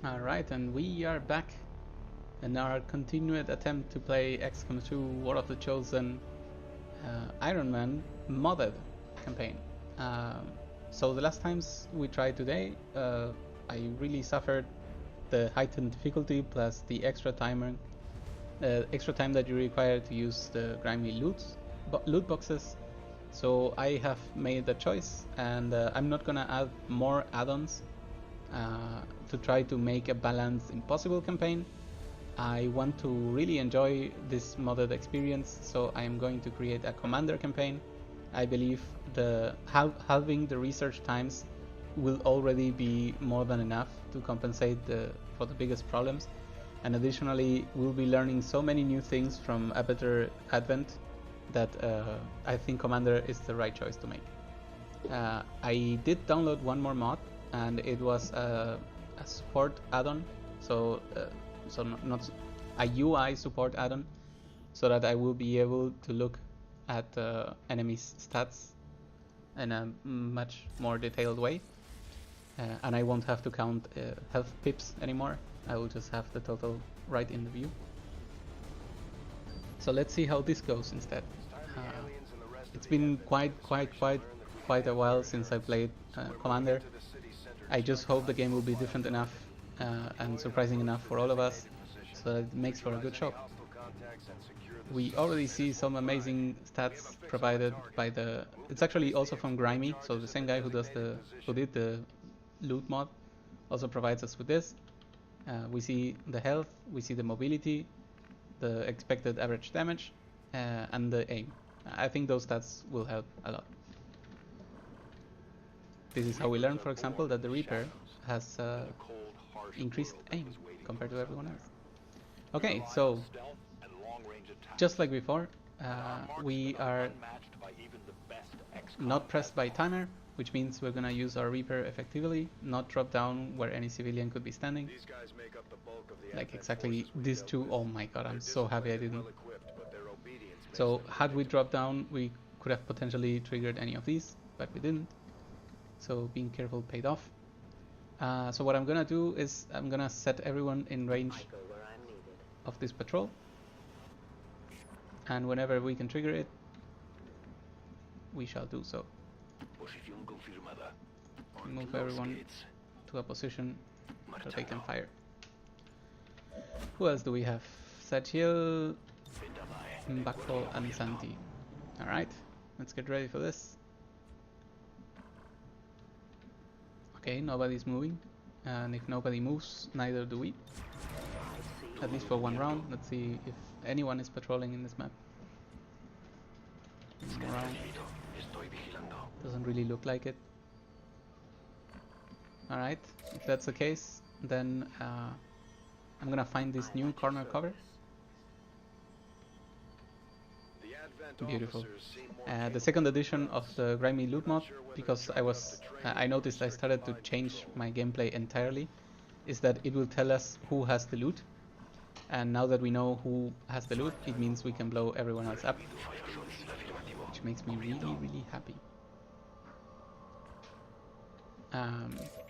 Alright, and we are back in our continued attempt to play Xcom2 War of the Chosen Iron Man modded campaign. So the last times we tried today, I really suffered the heightened difficulty plus the extra time that you require to use the grimy loot boxes. So I have made a choice, and I'm not gonna add more add-ons to try to make a balanced impossible campaign. I want to really enjoy this modded experience, so I am going to create a commander campaign. I believe the halving the research times will already be more than enough to compensate for the biggest problems, and additionally we'll be learning so many new things from a better advent that I think commander is the right choice to make. I did download one more mod, and it was a support add-on, so not a UI support add-on, so that I will be able to look at enemies' stats in a much more detailed way, and I won't have to count health pips anymore. I will just have the total right in the view. So let's see how this goes instead. It's been quite a while since I played Commander. I just hope the game will be different enough and surprising enough for all of us, so that it makes for a good show. We already see some amazing stats provided by the... It's actually also from Grimy, so the same guy who did the loot mod also provides us with this. We see the health, we see the mobility, the expected average damage, and the aim. I think those stats will help a lot. This is how we learn, for example, that the Reaper has increased aim compared to everyone else. Okay, so just like before, we are not pressed by timer, which means we're gonna use our Reaper effectively, not drop down where any civilian could be standing. Like exactly these two. Oh my god, I'm so happy I didn't. So had we dropped down, we could have potentially triggered any of these, but we didn't. So being careful paid off. So what I'm gonna do is I'm gonna set everyone in range of this patrol, and whenever we can trigger it, we shall do so. Move everyone to a position where they can fire. Who else do we have? Sachiel, Mbakfo, and Santi. Alright, let's get ready for this. Okay, nobody's moving, and if nobody moves, neither do we. At least for one round. Let's see if anyone is patrolling in this map. Round. Doesn't really look like it. Alright, if that's the case, then I'm gonna find this new corner cover. Beautiful. The second edition of the Grimy loot mod, because I noticed I started to change my gameplay entirely, is that it will tell us who has the loot, and now that we know who has the loot, it means we can blow everyone else up, which makes me really happy.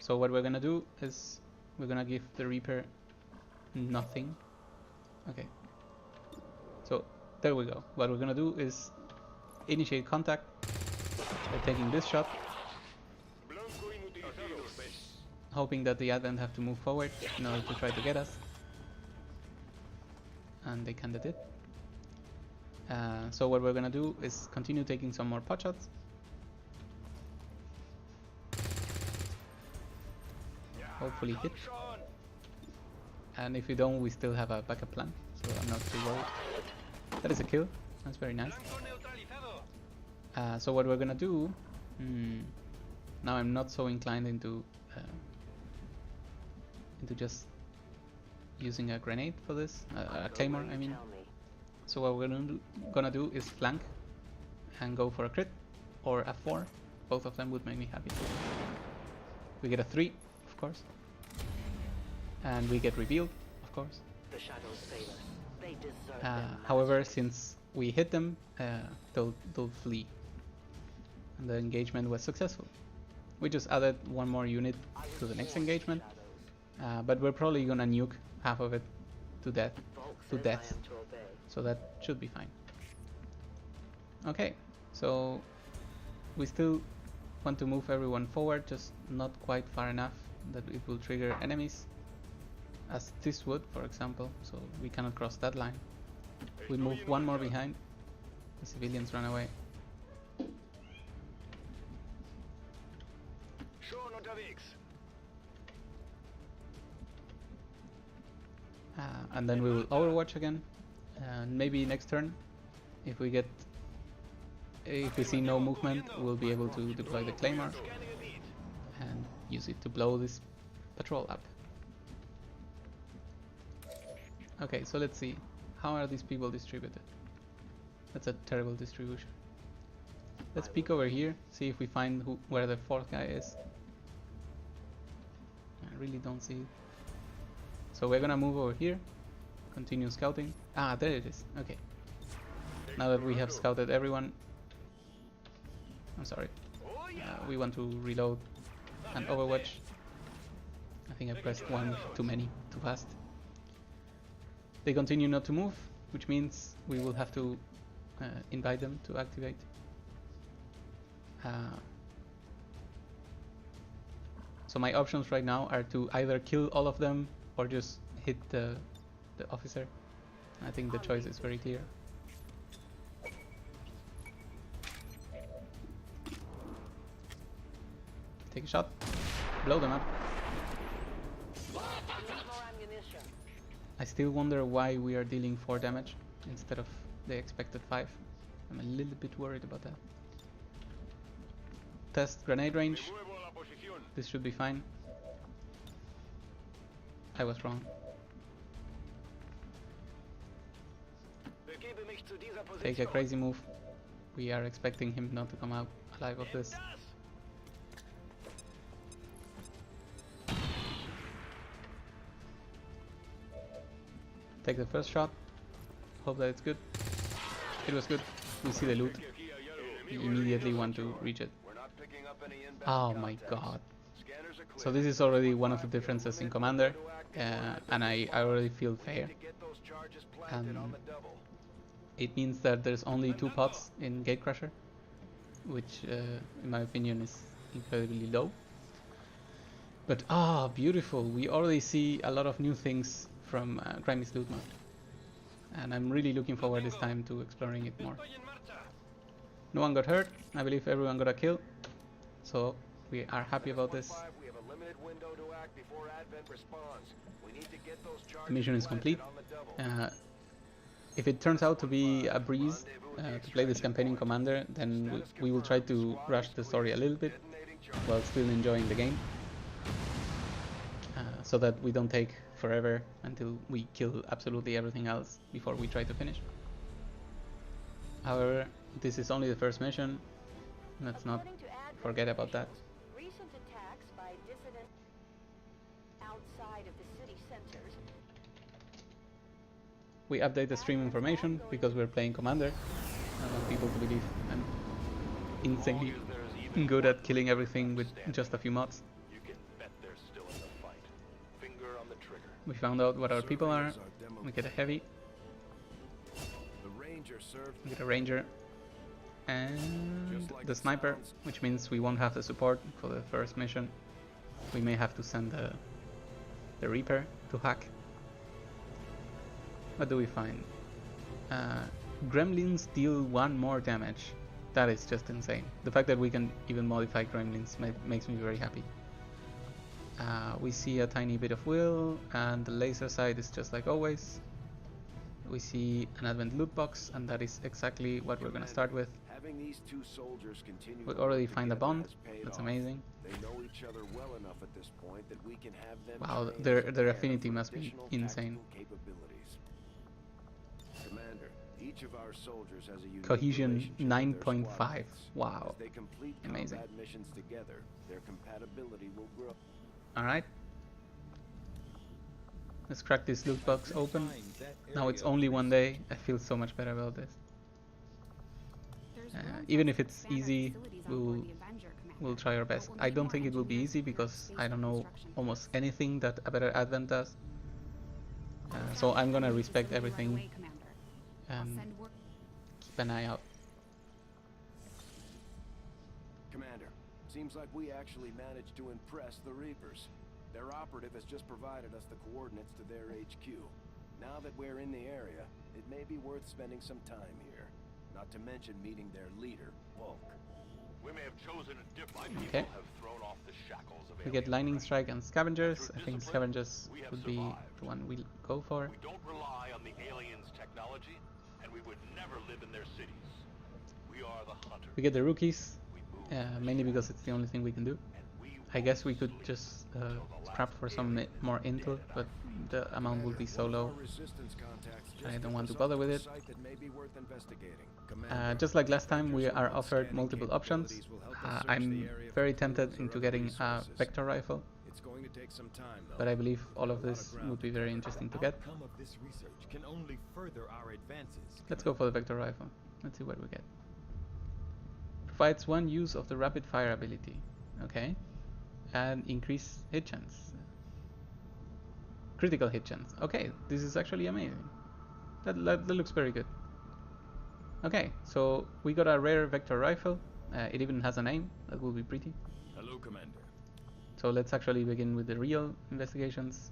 So what we're gonna do is we're gonna give the Reaper nothing. Okay, so there we go. What we're gonna do is initiate contact by taking this shot, hoping that the Advent have to move forward in order to try to get us, and they kinda did. So what we're gonna do is continue taking some more pot shots. Hopefully hit, and if we don't, we still have a backup plan, so I'm not too worried. That is a kill. That's very nice. So what we're gonna do, now I'm not so inclined into just using a grenade for this, a claymore I mean. So what we're gonna do is flank and go for a crit or a 4. Both of them would make me happy. We get a 3, of course, and we get revealed, of course. However, since we hit them, they'll flee, and the engagement was successful. We just added one more unit to the next engagement, but we're probably gonna nuke half of it to death, so that should be fine. Okay, so we still want to move everyone forward, just not quite far enough that it will trigger enemies, as this would, for example, so we cannot cross that line. We move one more behind, the civilians run away. And then we will overwatch again, and maybe next turn, if we see no movement, we'll be able to deploy the Claymore and use it to blow this patrol up. Okay, so let's see, how are these people distributed? That's a terrible distribution. Let's peek over here, see if we find where the fourth guy is. I really don't see it. So we're gonna move over here, continue scouting. Ah, there it is. Okay. Now that we have scouted everyone, I'm sorry, we want to reload and overwatch. I think I pressed one too fast. They continue not to move, which means we will have to invite them to activate. So my options right now are to either kill all of them or just hit the officer. I think the choice is very clear. Take a shot, blow them up. I still wonder why we are dealing 4 damage instead of the expected 5. I'm a little bit worried about that. Test grenade range. This should be fine. I was wrong. Take a crazy move. We are expecting him not to come out alive of this. Take the first shot. Hope that it's good. It was good. We see the loot. We immediately want to reach it. Oh my god. So this is already one of the differences in Commander, and I already feel fair. It means that there's only 2 pots in Gatecrasher, which in my opinion is incredibly low. But beautiful, we already see a lot of new things from Grimmy's loot mode, and I'm really looking forward this time to exploring it more. No one got hurt, I believe everyone got a kill, so we are happy about this. The mission is complete. If it turns out to be a breeze to play this campaign in Commander, then we will try to rush the story a little bit while still enjoying the game, so that we don't take forever until we kill absolutely everything else before we try to finish. However, this is only the first mission. Let's not forget about that. Recent attacks by dissidents outside of the city centers. We update the stream information because we're playing Commander. I want people to believe I'm insanely good at killing everything with just a few mods. We found out what our people are. We get a heavy. We get a ranger. And the sniper, which means we won't have the support for the first mission. We may have to send the Reaper to hack. What do we find? Gremlins deal 1 more damage. That is just insane. The fact that we can even modify gremlins makes me very happy. We see a tiny bit of will, and the laser sight is just like always. We see an advent loot box, and that is exactly what we're gonna start with. We already find a bond. That's amazing. Wow, their affinity must be insane. Cohesion 9.5. Wow, amazing. Alright, let's crack this loot box open. Now it's only 1 day. I feel so much better about this. Even if it's easy, we'll try our best. I don't think it will be easy because I don't know almost anything that a better advent does. So I'm gonna respect everything and keep an eye out. Commander, seems like we actually managed to impress the Reapers. Their operative has just provided us the coordinates to their HQ. Now that we're in the area, it may be worth spending some time here. Not to mention meeting their leader, Bulk. We may have chosen a different Okay. people have thrown off the shackles of We get alien Lightning oppression. Strike and Scavengers. Through I think discipline, Scavengers we have would be survived. the one we'll go for. We don't rely on the aliens' technology, and we would never live in their cities. We are the hunters. We get the Rookies, We move mainly because it's the only thing we can do. and we I guess we could won't just sleep until the scrap last for some alien is more dead intel, enough. but the amount will be so One of low. our resistance contacts just I don't took want to us bother up with a it. site that may be worth investigating. Commander, Just like last time, we Vector's are remote offered scanning multiple options. capabilities will help us search I'm the area very for tempted clues or into other getting a resources. vector rifle, It's going to take some time, though. but I believe all of We've got a lot this ground would be to very cover. interesting to The get. outcome of this research can only further our advances. Let's go for the vector rifle. Let's see what we get. Provides one use of the rapid fire ability. Okay. And increase hit chance. Critical hit chance. Okay, this is actually amazing. That looks very good. Okay, so we got a rare vector rifle. It even has a name. That will be pretty. Hello, Commander. So let's actually begin with the real investigations.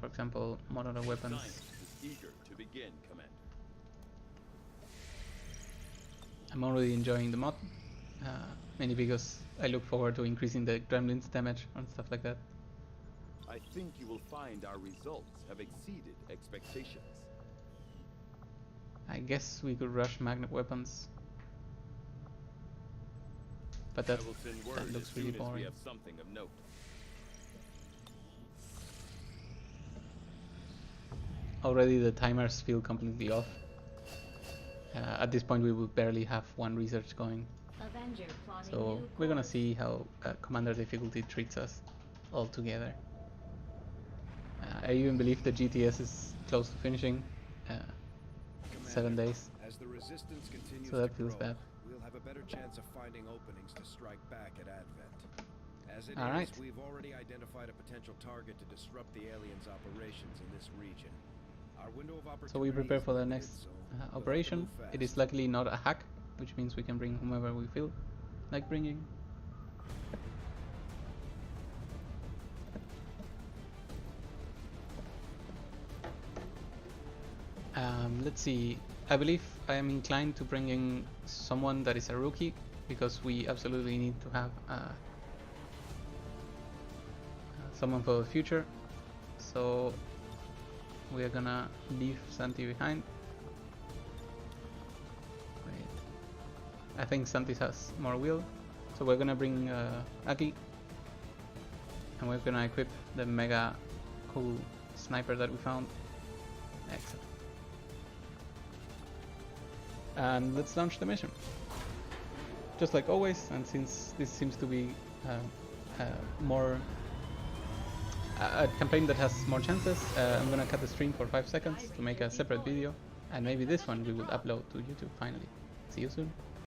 For example, modular weapons. Science is eager to begin, Commander. I'm already enjoying the mod, mainly because I look forward to increasing the gremlins damage and stuff like that. I think you will find our results have exceeded expectations. I guess we could rush magnet weapons, but I that will send word that looks as really soon as we boring. have something of note. Already the timers feel completely off. At this point we will barely have one research going, Avenger plotting so new we're gonna course. see how commander difficulty treats us all together. I even believe the GTS is close to finishing. 7 Commander, days. As the resistance continues So that to feels grow, bad. we'll have a better chance of finding openings to strike back at Advent. As it All is, right. we've already identified a potential target to disrupt the aliens' operations in this region. Our window of opportunity So we prepare is for the limited, next so we'll have to operation. move It is fast. likely not a hack, which means we can bring whomever we feel like bringing. Let's see. I believe I am inclined to bringing someone that is a rookie because we absolutely need to have someone for the future. So we are gonna leave Santi behind. Wait. I think Santi has more will, so we're gonna bring Aki, and we're gonna equip the mega cool sniper that we found. Excellent. And let's launch the mission. Just like always, and since this seems to be more a campaign that has more chances, I'm gonna cut the stream for 5 seconds to make a separate video, and maybe this one we will upload to YouTube finally. See you soon.